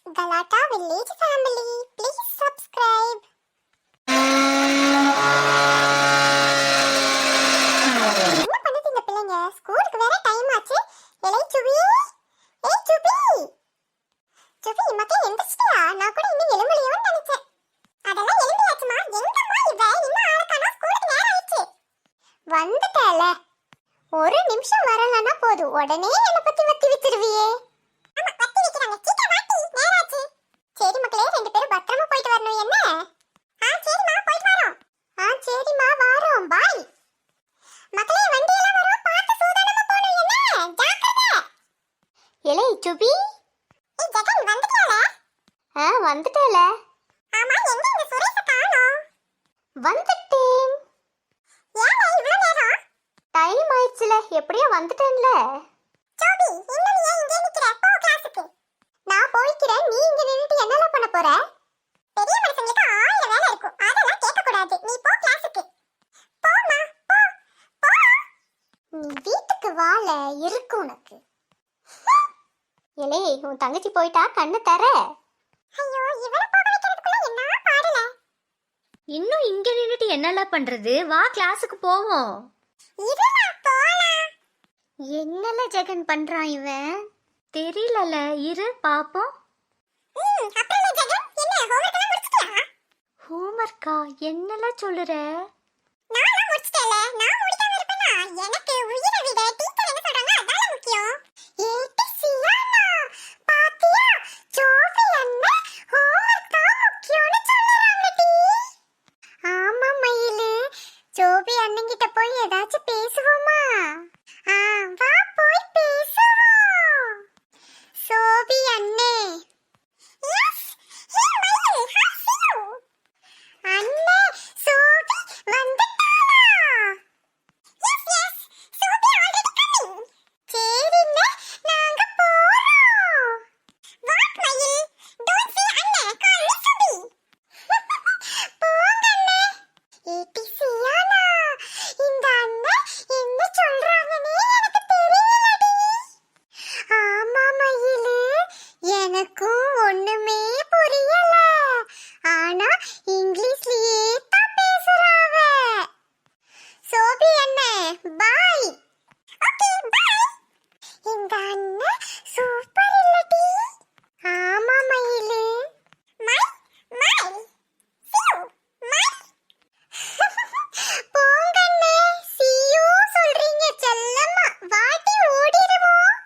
Galata Village family, please subscribe. என்ன பண்ணுது இந்த பிள்ளைங்க? ஸ்கூலுக்கு வேற டைம் ஆச்சு. எலை சுபி, ஏய் சுபி, சுபி மக்களே எந்திரிச்சிட்டியா? நான் கூட இன்னும் எழும்பலையோன்னு நினைச்சேன். அதெல்லாம் எழும்பியாச்சுமா. எங்கம்மா இவ? இன்னும் ஆளக்கானா? ஸ்கூலுக்கு நேரம் ஆயிடுச்சு. வந்துட்டேல. ஒரு நிமிஷம் வரலன்னா போதும், உடனே என்னை பத்தி வத்தி வச்சிருவியே. ஆமா, வத்தி வைக்கிறாங்க. சீக்கிரம் வாட்டி, நேரம் ஆச்சு. சரி மக்களே, ரெண்டு பேரும் பத்திரமா போயிட்டு வரணும். என்ன? சரிம்மா, போயிட்டு வரோம். சரிம்மா, வாரோம். பாய் மக்களே. வண்டி எல்லாம் வரும், பார்த்து சூதானமா போணும். என்ன? ஜாக்கிரதை. எலே சுபி, ஏய் ஜெகன், வந்துட்டியால? வந்துட்டேல. ஆமா, எங்க இந்த சுரேஷ காணோம்? வந்துட்டேன். ஏலே இவ்ளோ நேரம்? டைம் ஆயிடுச்சுல, எப்படியோ வந்துட்டேன்ல. சோபி, இன்னும் ஏன் இங்கே நிக்கிற? போ கிளாஸுக்கு. நான் போய்க்கிறேன். நீ இங்க நின்னுட்டு என்னல பண்ண போற? பெரிய மனுஷங்களுக்கு 1000 வேலை இருக்கும். அதெல்லாம் கேட்க கூடாது. நீ போ கிளாஸுக்கு. போமா, போ. போ. நீ வீட்டுக்கு வால, இருக்கு உனக்கு. எலே, உன் தங்கச்சி போய்ட்டா, கண்ணு தர. ஐயோ, இவளை போக வைக்கிறதுக்குள்ள என்ன பாடல. இன்னும் இங்க நின்னுட்டு என்னலாம் பண்றது? வா கிளாஸுக்கு போவோம். இருடா, போலாம். என்னல ஜெகன் பண்றான் இவன்? தெரியலல, இரு பாப்போம். அப்புறம் ஜெகன், என்ன ஹோம்வொர்க் எல்லாம் முடிச்சிட்டியா? ஹோம்வொர்க்கா? என்னல சொல்லுற? நான் முடிச்சிட்டேல. நான் முடிக்காம இருப்பேனா? எனக்கு உயிரை விட டீச்சர் என்ன சொல்றாங்க அதால முக்கியம். ஏடி சியானா, பாத்தியா? ஜோபி அண்ணா ஹோம்வொர்க் தான் முக்கியம்னு சொல்றாங்கடி. ஆமா மயிலு, ஜோபி அண்ணன் கிட்ட போய் ஏதாச்சும் பேசுவோமா? வா போய் பேசுவோம். சோபி அண்ணே. எஸ், ஹே மயிலு, ஹாய் see you. அண்ணே, சோபி வந்துட்டாளா? எஸ் எஸ், சோபி ஆல்ரெடி கமிங். சரிண்ணே, நாங்க போறோம். வாட் மயில், டோன்ட் சே அண்ணே, கால் மீ சோபி. போங்க அண்ணே. ஏடி சியானா, இந்த அண்ணே என்ன சொல்றாங்கன்னே எனக்கு தெரியலடி. ஆமா மயிலு, எனக்கும் ஒண்ணுமே புரியல. ஆனா இங்கிலீஷ்லயே தான் பேசுறாவ. சோபி அண்ணே, பாய். ஓகே, பாய். இந்த அண்ணன் சூப்பர் இல்லடி. ஆமா மயிலு. My my see you. My போங்க அண்ணே, see you சொல்றீங்க செல்லம்மா. வாட்டி ஓடிடுவோம்.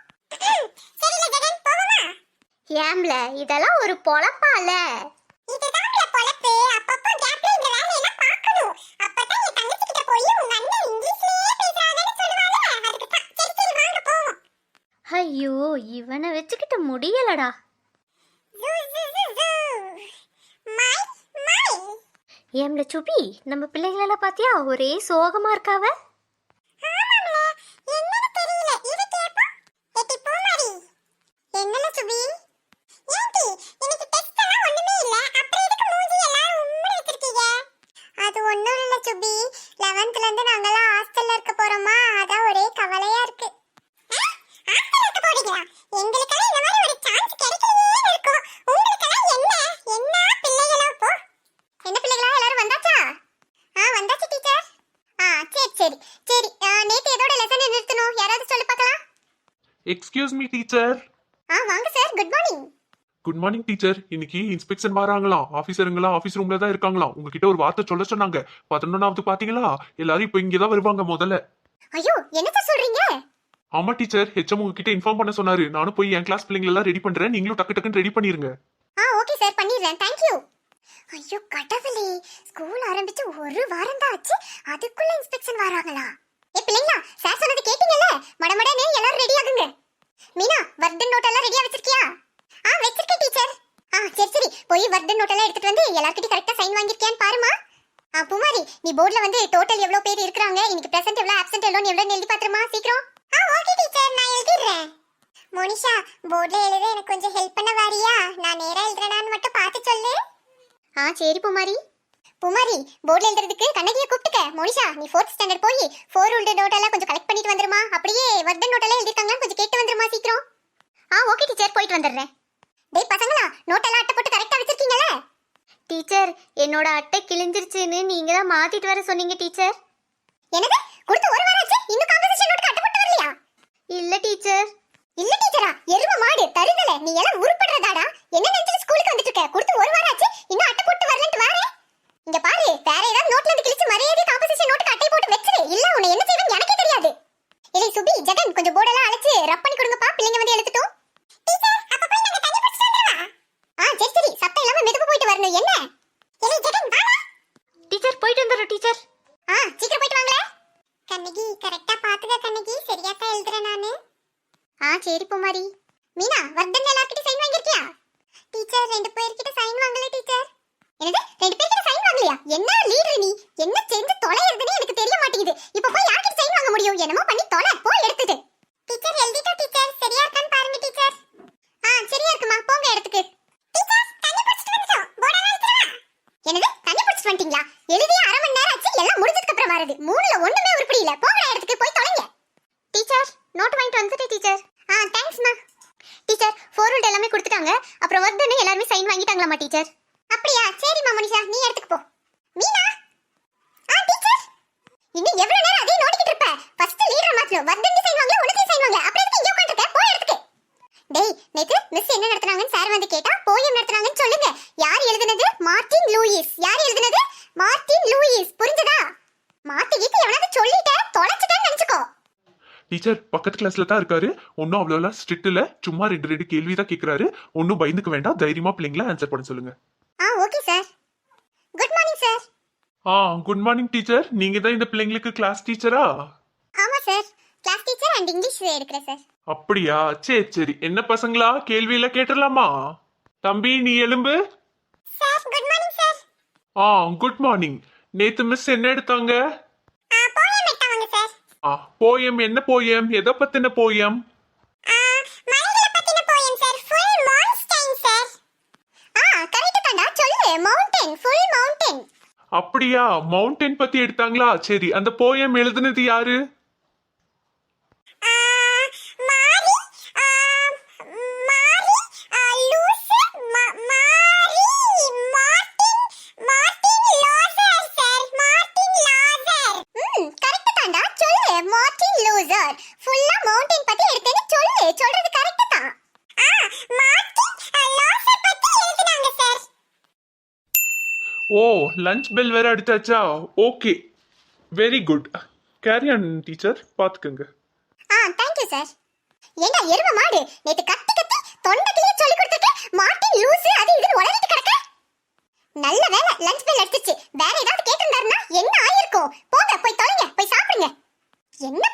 சரில ஜெகன், போவோமா? ஏம்ல, இதெல்லாம் ஒரு பொழப்பால? இதுதான்ல பொழப்பு. அப்பப்போ கேப்ல இந்த வேலையெல்லாம் பார்க்கணும். அப்பதான் என் தங்கச்சி கிட்ட போய் உங்க அண்ணன் இங்கிலீஷ்லயே பேசுறாங்கன்னு சொல்லுவாங்க. அதுக்கு தான். சரி சரி, வாங்க போவோம். ஐயோ, இவனை வச்சுக்கிட்டு முடியலடா. ஜூ ஜூ ஜூ ஜூ. மை மை. ஏம்ல சுபி, நம்ம பிள்ளைகளெல்லாம் பாத்தியா? ஒரே சோகமா இருக்காவ. ஆமாம்ல, என்னன்னு தெரியல. இரு கேப்போம். ஏட்டி பூமாரி. என்னல சுபி? ஏண்டி, இன்னைக்கு டெஸ்ட் எல்லாம் ஒண்ணுமே இல்ல. அப்புறம் எதுக்கு மூஞ்சி எல்லாரும் உம்முன்னு வச்சிருக்கீங்க? அது ஒண்ணும் இல்ல சுபி. 11th ல இருந்து நாங்கெல்லாம் ஹாஸ்டல்ல இருக்க போறோமா, அதான் ஒரே கவலையா இருக்கு. ஹாஸ்டல்ல இருக்க போறீங்களா? எங்களுக்கெல்லாம் இந்த மாதிரி ஒரு சான்ஸ் கிடைக்கலையே இருக்கும். உங்களுக்கெல்லாம் என்ன என்ன பிள்ளைகளா போ. என்ன பிள்ளைகளா, எல்லாரும் வந்தாச்சா? வந்தாச்சு டீச்சர். சரி சரி சரி. நேத்து எதோட லெசன் நிறுத்தணும்? யாராவது சொல்லி பார்க்கலாம். Excuse me teacher. வாங்க sir, good morning. Good morning teacher. இன்னைக்கு இன்ஸ்பெக்ஷன் வராங்களாம். ஆபீசருங்களாம் ஆபீஸ் ரூம்ல தான் இருக்காங்களாம். உங்ககிட்ட ஒரு வார்த்தை சொல்ல சொன்னாங்க. 11வது பாத்தீங்களா? எல்லாரும் இப்போ இங்க தான் வருவாங்க முதல்ல. ஐயோ, என்ன சார் சொல்றீங்க? ஆமா டீச்சர், ஹெச்எம் உங்ககிட்ட இன்ஃபார்ம் பண்ண சொன்னாரு. நானும் போய் என் கிளாஸ் பிள்ளைங்க எல்லாம் ரெடி பண்றேன். நீங்களும் டக்கு டக்குன்னு ரெடி பண்ணிருங்க. ஓகே சார், பண்ணிடுறேன். Thank you. ஐயோ கடவுளே, ஸ்கூல் ஆரம்பிச்சு ஒரு வாரம் தான் ஆச்சு, அதுக்குள்ள இன்ஸ்பெக்ஷன் வராங்களா? பிள்ளைங்களா, சார் சொன்னது கேட்டீங்கல்ல? மடமடனே எல்லாரும் ரெடி ஆகுங்க. மீனா, வர்டன் நோட் எல்லாம் ரெடியா வச்சிருக்கியா? வச்சிருக்கேன் டீச்சர். சரி சரி, போய் வர்டன் நோட் எல்லாம் எடுத்துட்டு வந்து எல்லார்கிட்டயும் கரெக்ட்டா சைன் வாங்கிருக்கியான்னு பாருமா. பூமாரி, நீ போர்டுல வந்து டோட்டல் எவ்வளவு பேர் இருக்காங்க, இன்னைக்கு பிரசன்ட் எவ்வளவு, ஆப்சென்ட் எவ்வளவு எழுதி பாத்துருமா சீக்கிரம். ஓகே டீச்சர், நான் எழுதிடுறேன். மோனிஷா, போர்டுல எழுத எனக்கு கொஞ்சம் ஹெல்ப் பண்ண வாரியா? நான் நேரா எழுதுறேனான்னு மட்டும் பார்த்து சொல்லு. சரி பூமாரி. பூமாரி, போர்டுல எழுதுறதுக்கு கண்ணகியை கூப்பிட்டுக்க. மோனிஷா, நீ 4th ஸ்டாண்டர்ட் போய் 4 ரூல்டு நோட் எல்லாம் கொஞ்சம் கலெக்ட் பண்ணிட்டு வந்துருமா. அப்படியே வர்டன் நோட் எல்லாம் எழுதிருக்காங்கன்னு கொஞ்சம் கேட்டு வந்துருமா சீக்கிரம். ஓகே டீச்சர், போயிட்டு வந்துடுறேன். டேய் பசங்களா நோட்டெல்லாம் அட்டை போட்டு கரெக்டா வச்சிருக்கீங்களா? டீச்சர் என்னோட அட்டை கிழிஞ்சிருச்சுன்னு நீங்க தான் மாத்திட்டு வர சொன்னீங்க டீச்சர். என்னது கொடுத்து ஒரு வாரம் ஆச்சு இன்னும் காம்பன்சேஷன் நோட் அட்டை போட்டு வரலையா? இல்ல டீச்சர். இல்ல டீச்சரா எரும மாடு தருதல நீ எல்லாம் உருப்படுறதாடா? என்ன நினைச்சிட்டு ஸ்கூலுக்கு வந்துட்டு இருக்க? கொடுத்து ஒரு வாரம் ஆச்சு இன்னும் அட்டை போட்டு வரலன்னு வாரே. இங்க பாரு வேற ஏதாவது நோட்ல இருந்து கிழிச்சு மரியாதை காம்பன்சேஷன் நோட்டுக்கு அட்டை போட்டு வச்சிரு. இல்ல உன்னை என்ன செய்வேன்னு எனக்கே தெரியாது. ஏய் சுபி ஜெகன் கொஞ்சம் போர்டெல்லாம் அழைச்சு ரப் பண்ணி கொடுங்கப்பா பிள்ளைங்க வந்து எழுதிட்டோம். டீச்சர் அப்ப போய் நாங்க தண்ணி பிடிச்சிட்டு வந்துறவா? சரி சரி சத்தம் இல்லாம மெதுவா போயிட்டு வரணும் என்ன? ஏய் ஜெகன் வாடா. டீச்சர் போயிட்டு வந்துடுறோம் டீச்சர். சீக்கிரம் போயிட்டு வாங்களே. கண்ணகி கரெக்ட்டா பாத்துக்க கண்ணகி சரியா தான் எழுதுறேன் நானு. சரி பூமாரி. மீனா வர்தன் எல்லார்கிட்ட சைன் வாங்கிருக்கியா? டீச்சர் 2 பேர்கிட்ட சைன் வாங்கல டீச்சர். என்னது 2 பேர்கிட்ட சைன் வாங்கலையா? என்ன லீடர் நீ? என்ன செஞ்சு தொலைறதுன்னு எனக்கு தெரிய மாட்டேங்குது. இப்போ போய் யார்கிட்ட சைன் வாங்க முடியும்? என்னமோ பண்ணி தொலை போய் எடுத்துட்டு. டீச்சர் எழுதிட்டோம் டீச்சர் சரியா இருக்கான்னு பாருங்க டீச்சர். சரியா இருக்குமா போங்க இடத்துக்கு. டீச்சர் தண்ணி பிடிச்சிட்டு வந்துட்டோம். போர்டெல்லாம் எடுத்துறவா? என்னது தண்ணி பிடிச்சிட்டு வந்துட்டீங்களா? எழுதி அரை மணி நேரம் ஆச்சு எல்லாம் முடிஞ்சதுக்கு அப்புறம் வரது. 3ல ஒண்ணுமே உருப்படி இல்ல. போங்க இடத்துக்கு போய் தொலைங்க. டீச்சர் நோட் வாங்கிட்டு வந்துட்டேன் டீச்சர். தேங்க்ஸ்மா. டீச்சர் ஃபோர்வர்ட் எல்லாமே கொடுத்துட்டாங்க. அப்புறம் வர்தன் எல்லாரும் சைன் வாங்கிட்டாங்களாமா டீச்சர். அப்படியா சரிம்மா மனிஷா நீ எடுத்துக்கு போ. மீனா டீச்சர் இன்னும் எவ்வளவு நேரம் அதே நோட்டிக்கிட்டு இருப்ப? ஃபர்ஸ்ட் லீடர் மாத்தணும். வர்தன் சைன் வாங்கல உனக்கு சைன் வாங்கல அப்புறம் எதுக்கு இங்க உட்கார்ந்திருக்க? போய் எடுத்துக்கு. டேய் நேத்து மிஸ் என்ன நடத்துனாங்கன்னு சார் வந்து கேட்டா போயம் நடத்துனாங்கன்னு சொல்லுங்க. யார் எழுதுனது? Martin Lewis. யார் எழுதுனது? Martin Lewis. புரிஞ்சதா? மாத்திக்கிட்டு எவனாவது சொல்லிட்ட தொலைச்சிட்டேன்னு நினைச்சுக்கோ. டீச்சர் பக்கத்து கிளாஸ்ல தான் இருக்காரு. ஒன்னும் அவ்வளோலாம் ஸ்ட்ரிக்ட் இல்ல. சும்மா 2 கேள்வி தான் கேட்கிறாரு. ஒன்னும் பயந்துக்க வேண்டாம். தைரியமா பிள்ளைங்கள ஆன்சர் பண்ண சொல்லுங்க. Okay sir. Good morning sir. Good morning teacher. நீங்க தான் இந்த பிள்ளைங்களுக்கு கிளாஸ் டீச்சரா? ஆமா sir. Class teacher and English எடுக்கிறேன் சார். அப்படியா சரி சரி. என்ன பசங்களா கேள்வியில கேட்டுடலாமா? தம்பி நீ எலும்பு. Sir good morning sir. Good morning. நேத்து மிஸ் என்ன எடுத்தாங்க? போயம் எடுத்தாங்க சார். போயம். என்ன போயம்? எதை பத்தின போயம்? மலைகளை பத்தின poem sir. Full mountain sir. Correct தான்டா சொல்லு. Mountain full mountain. அப்படியா மவுண்டன் பத்தி எடுத்தாங்களா? சரி அந்த போயம் எழுதுனது யாரு? மாரி லூசு மாரி Martin loser sir. Martin loser. Correct தான்டா சொல்லு. Martin loser. ஃபுல்லா மவுண்டன் பத்தி எடுத்தேன்னு சொல்லு. சொல்றது கரெக்ட் தான். மார்ட்டின் லூசர் பத்தி எழுதுனாங்க சார். லஞ்ச் பெல் வேற அடிச்சாச்சா? Okay very good. Carry on teacher. பாத்துக்கங்க. Thank you sir. ஏண்டா எரும மாடு நேத்து கத்தி கத்தி தொண்டை கிளிய சொல்லி கொடுத்துட்டு மார்ட்டின் லூசு அது இதுன்னு உளறிட்டு கிடக்க. நல்ல வேளை லஞ்ச் பெல் அடிச்சிச்சு. வேற ஏதாவது கேட்டிருந்தாருன்னா என்ன ஆயிருக்கும்? போங்க போய் தொலைங்க போய் சாப்பிடுங்க. என்ன